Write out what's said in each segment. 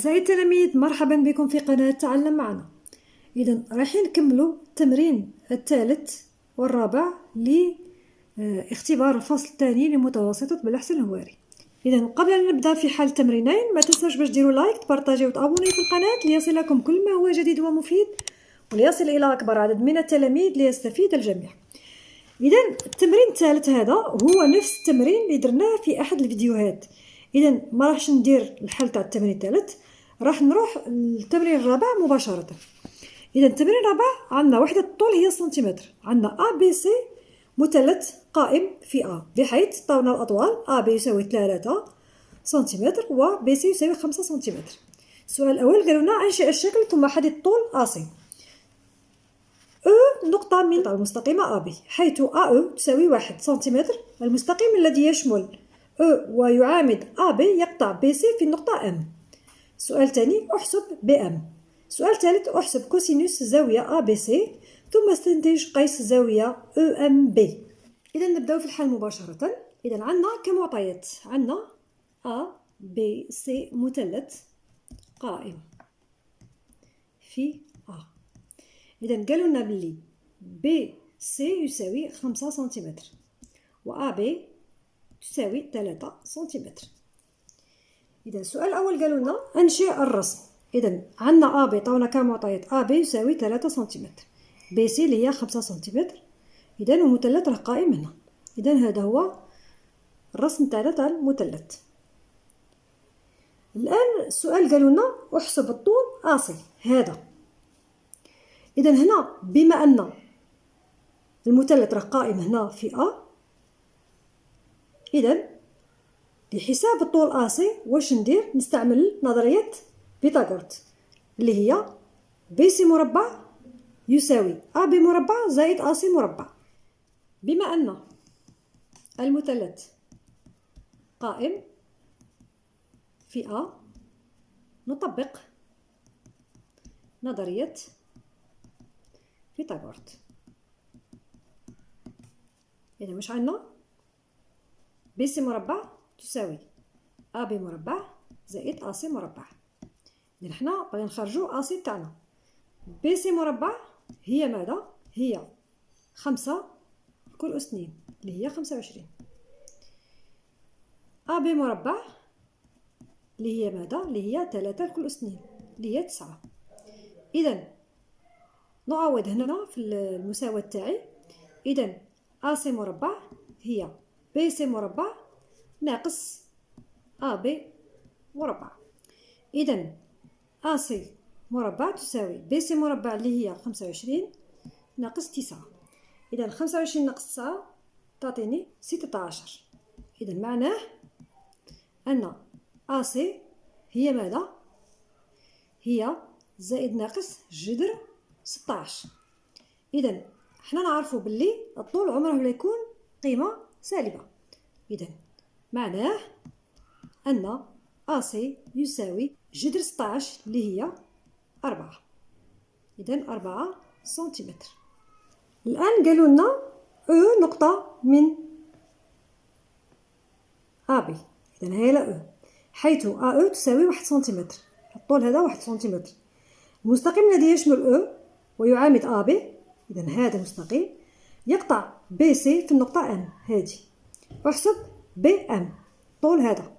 أعزائي التلاميذ، مرحبا بكم في قناة تعلم معنا. إذا رايحين نكملوا التمرين الثالث والرابع لاختبار الفصل الثاني لمتوسطة بلحس الهواري. إذا قبل أن نبدأ في حل التمرينين ما تنسوش باش ديروا لايك، تبارطاجيو وتابونيو في القناة ليصلكم كل ما هو جديد ومفيد وليصل إلى أكبر عدد من التلاميذ ليستفيد الجميع. إذا التمرين الثالث هذا هو نفس التمرين اللي درناه في أحد الفيديوهات. إذا ما راحش ندير الحل تاع التمرين الثالث، راح نروح للتمرين الرابع مباشرة. إذا التمرين الرابع عندنا وحدة الطول هي سنتيمتر، عندنا A B C مثلث قائم في A، بحيث طاونا الأطوال A B يساوي 3 سنتيمتر و B C يساوي 5 سنتيمتر. السؤال الأول قالوا لنا أنشئ الشكل ثم حدد الطول AC. E نقطة من المستقيمة AB، حيث AE تساوي 1 سنتيمتر. المستقيم الذي يشمل E ويعامد AB يقطع BC في النقطة M. السؤال الثاني احسب BM. السؤال الثالث احسب كوسينوس زاوية ABC ثم استنتج قيس زاوية EMB. إذا نبدأ في الحل مباشرة. إذا عندنا كمعطيات عندنا ABC مثلث قائم في A. إذا قالوا لنا بلي BC يساوي 5 سنتيمتر و AB تساوي 3 سنتيمتر. إذا السؤال الأول قالوا لنا أنشئ الرسم. إذا عندنا AB طاونا كمعطيات AB يساوي 3 سنتيمتر، BC اللي هي 5 سنتيمتر. إذا المثلث راه قائم هنا. إذا هذا هو الرسم تاعنا تاع المثلث. الآن السؤال قالوا لنا احسب الطول AC هذا. إذا هنا بما أن المثلث راه قائم هنا في A، إذا لحساب الطول AC واش ندير؟ نستعمل نظرية بيثاغورس اللي هي BC مربع يساوي AB مربع زائد AC مربع. بما أن المثلث قائم في A نطبق نظرية بيثاغورس. إذا واش عندنا؟ BC مربع تساوي AB مربع زائد AC مربع. إذا حنا بغينا نخرجوا AC تاعنا. BC مربع هي ماذا؟ هي 5 كل أس 2 اللي هي 25. AB مربع اللي هي ماذا؟ اللي هي 3 كل أس 2 اللي هي 9. إذا نعوض هنا في المساواة تاعي. إذا AC مربع هي BC مربع ناقص AB مربع. إذا AC مربع تساوي BC مربع اللي هي 25 ناقص 9. إذا 25 ناقص 9 تعطيني 16. إذا معناه أن AC هي ماذا؟ هي زائد ناقص جذر 16. إذا حنا نعرفوا باللي الطول عمره لا يكون قيمة سالبة. إذا معناه أن AC يساوي جذر 16 اللي هي 4. إذا 4 سنتيمتر. الآن قالوا لنا E نقطة من AB. إذا هي لا E، حيث AE تساوي 1 سنتيمتر. الطول هذا 1 سنتيمتر. المستقيم الذي يشمل E ويعامد AB، إذا هذا المستقيم يقطع BC في النقطة M هذه. احسب BM طول هذا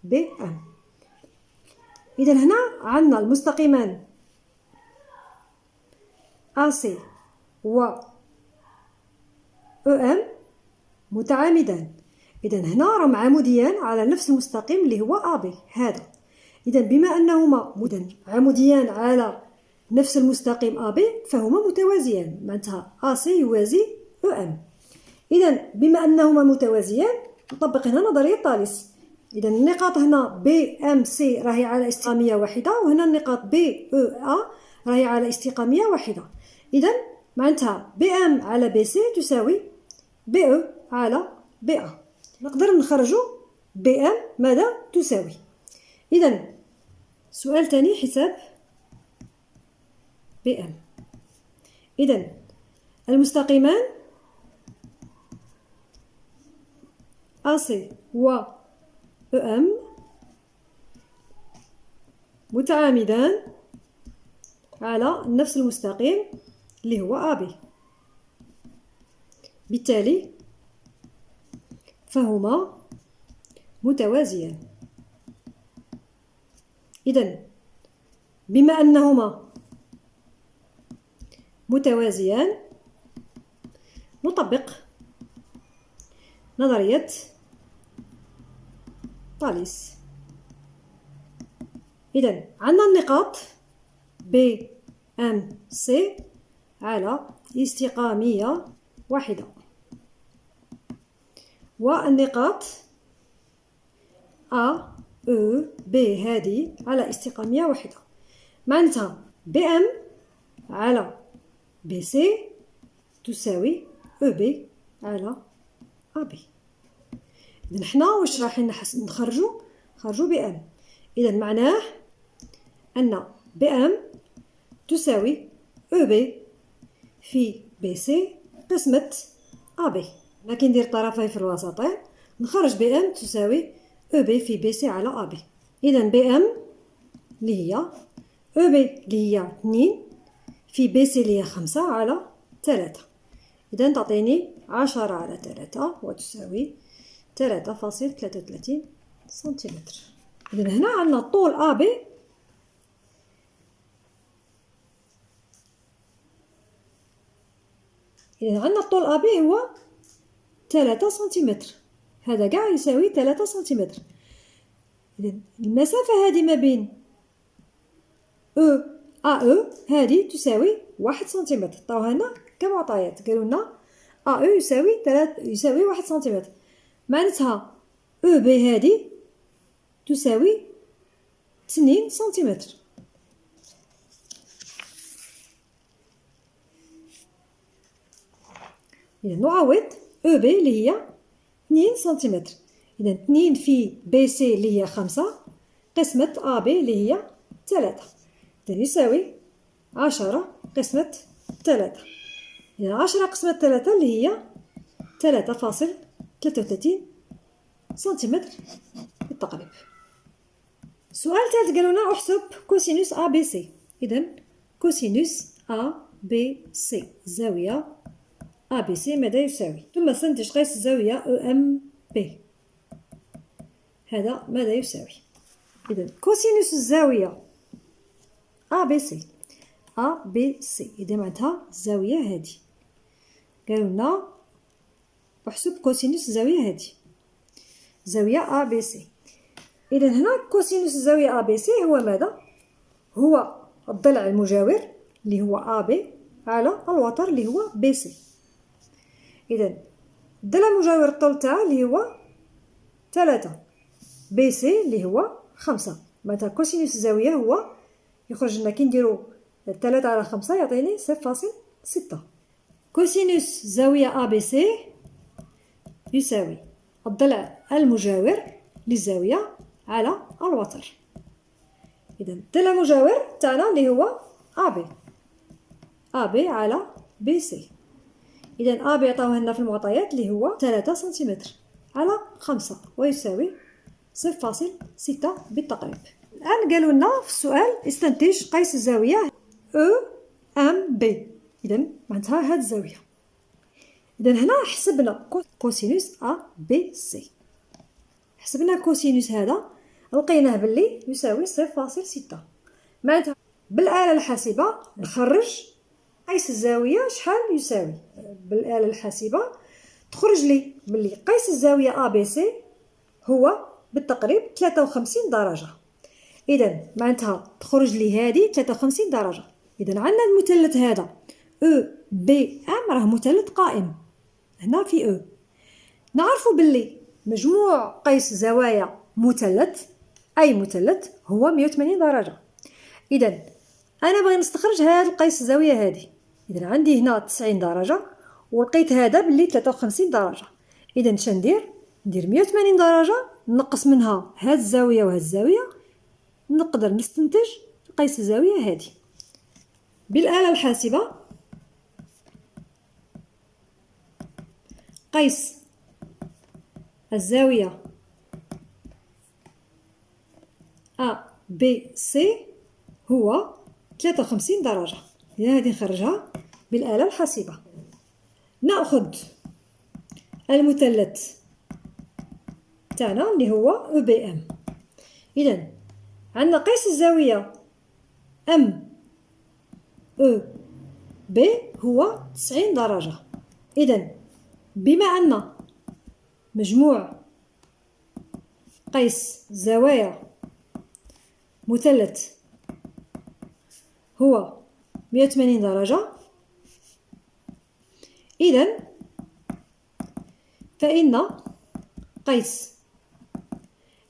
BM. إذا هنا عندنا المستقيمان AC و EM متعامدان. إذا هنا راهم عموديان على نفس المستقيم اللي هو AB هذا. إذا بما أنهما عموديان على نفس المستقيم AB فهما متوازيان، معناتها AC يوازي EM. إذا بما أنهما متوازيان نطبق هنا نظرية طالس. إذا النقاط هنا BMC راهي على استقامية واحدة، وهنا النقاط BEA راهي على استقامية واحدة. إذا معناتها BM على BC تساوي BE على BA. نقدر نخرجوا BM ماذا تساوي. إذا سؤال ثاني حساب BM. إذا المستقيمان AC و EM متعامدان على نفس المستقيم اللي هو AB، بالتالي فهما متوازيان. إذن بما أنهما متوازيان نطبق نظرية طاليس. إذن عندنا النقاط B M C على استقامية واحدة، والنقاط A E B هذه على استقامية واحدة، معناتها BM على BC تساوي EB على AB. إذن حنا واش راح نخرجو BM. إذن معناه أن BM تساوي EB في BC قسمة AB. ما كي ندير طرفين في الوسطين نخرج BM تساوي EB في BC على AB. إذن BM اللي هي EB اللي هي 2 في BC اللي هي 5 على 3. إذن تعطيني 10 على 3 وتساوي 3.33 سنتيمتر. إذن هنا عندنا طول AB إذن عندنا الطول AB هو 3 سنتيمتر، هذا قاع يساوي 3 سنتيمتر. إذن المسافة هذه ما بين AE هذه تساوي 1 سنتيمتر. طاوها لنا كمعطيات، قالوا لنا AE يساوي 1 سنتيمتر، معناتها EB هذه تساوي 2 سنتيمتر. إذا نعوض EB اللي هي 2 سنتيمتر. إذا 2 في BC اللي هي 5 قسمة AB اللي هي 3، إذا يساوي 10 قسمة 3. إذا 10 قسمة 3 اللي هي 3.33 سنتيمتر بالتقريب. السؤال الثالث قالوا لنا احسب كوسينوس ABC. إذا كوسينوس ABC الزاوية ABC ماذا يساوي؟ ثم استنتج قيس الزاوية EMB، هذا ماذا يساوي؟ إذا كوسينوس الزاوية ABC إذا معناتها الزاوية هذه، قالوا لنا احسب كوسينوس الزاوية هذه زاوية ABC. إذا هنا كوسينوس الزاوية ABC هو ماذا؟ هو الضلع المجاور اللي هو AB على الوتر اللي هو BC. إذا الضلع المجاور الطول تاعه اللي هو 3، BC اللي هو 5، معناتها كوسينوس الزاوية هو يخرج لنا كي نديرو 3 على 5 يعطيني 0.6. كوسينوس زاوية ABC يساوي الضلع المجاور للزاوية على الوتر. إذا الضلع المجاور تاعنا اللي هو AB على BC. إذا AB عطاوه لنا في المعطيات اللي هو 3 سنتيمتر على 5 ويساوي 0.6 بالتقريب. الآن قالوا لنا في السؤال استنتج قيس الزاوية EMB. إذا معناتها هاد الزاوية. إذا هنا حسبنا كوسينوس ABC، حسبنا كوسينوس هذا لقيناه باللي يساوي 0.6، معناتها بالآلة الحاسبة نخرج قيس الزاوية شحال يساوي. بالآلة الحاسبة تخرج لي باللي قيس الزاوية ABC هو بالتقريب 53 درجة. إذا معناتها تخرج لي هذه 53 درجة. إذا عندنا المثلث هذا EBM راه مثلث قائم هنا في نعرفوا باللي مجموع قيس زوايا مثلث أي مثلث هو 180 درجة. إذا أنا بغي نستخرج هذا القيس الزاوية هذه. إذا عندي هنا 90 درجة ولقيت هذا باللي 53 درجة. إذا اش ندير 180 درجة نقص منها هاد الزاوية وهاد الزاوية، نقدر نستنتج قيس الزاوية هذه. بالآلة الحاسبة قيس الزاوية AB بي سي هو 53 درجة. إذا هذه نخرجها بالآلة الحاسبة. نأخذ المثلث تاعنا اللي هو او بي ام. إذا عندنا قيس الزاوية ام او بي هو 90 درجة. إذا بما أن مجموع قيس زوايا مثلث هو 180 درجة، إذا فإن قيس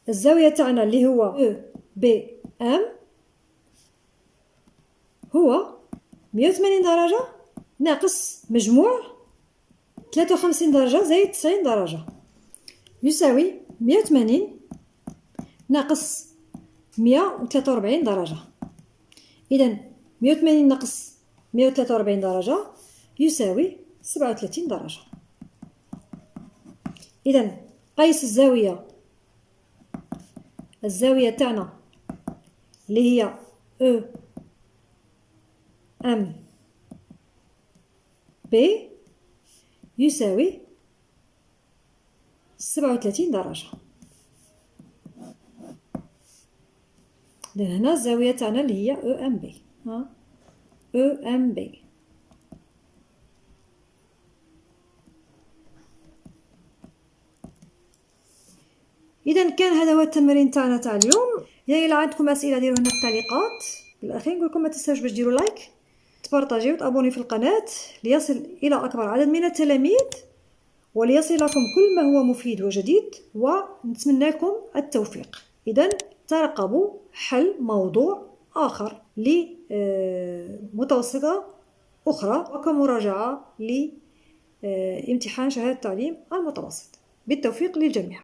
الزاوية تاعنا اللي هو او بي ام هو 180 درجة ناقص مجموع 53 درجة زائد 90 درجة يساوي 180 ناقص 143 درجة. إذا 180 ناقص 143 درجة يساوي 37 درجة. إذا قيس الزاوية تاعنا اللي هي او ام بي يساوي 37 درجة. لأن هنا الزاوية تاعنا اللي هي او ام بي، او ام بي. إذا كان هذا هو التمرين تاعنا تاع اليوم. إذا عندكم أسئلة ديروها لنا في التعليقات. بالأخير نقول لكم ما تنساوش باش ديروا لايك، تبارطاجيو وتابوني في القناة ليصل إلى أكبر عدد من التلاميذ وليصل لكم كل ما هو مفيد وجديد، ونتمنى لكم التوفيق. إذا ترقبوا حل موضوع آخر لمتوسطة أخرى وكمراجعة لامتحان شهادة التعليم المتوسط. بالتوفيق للجميع.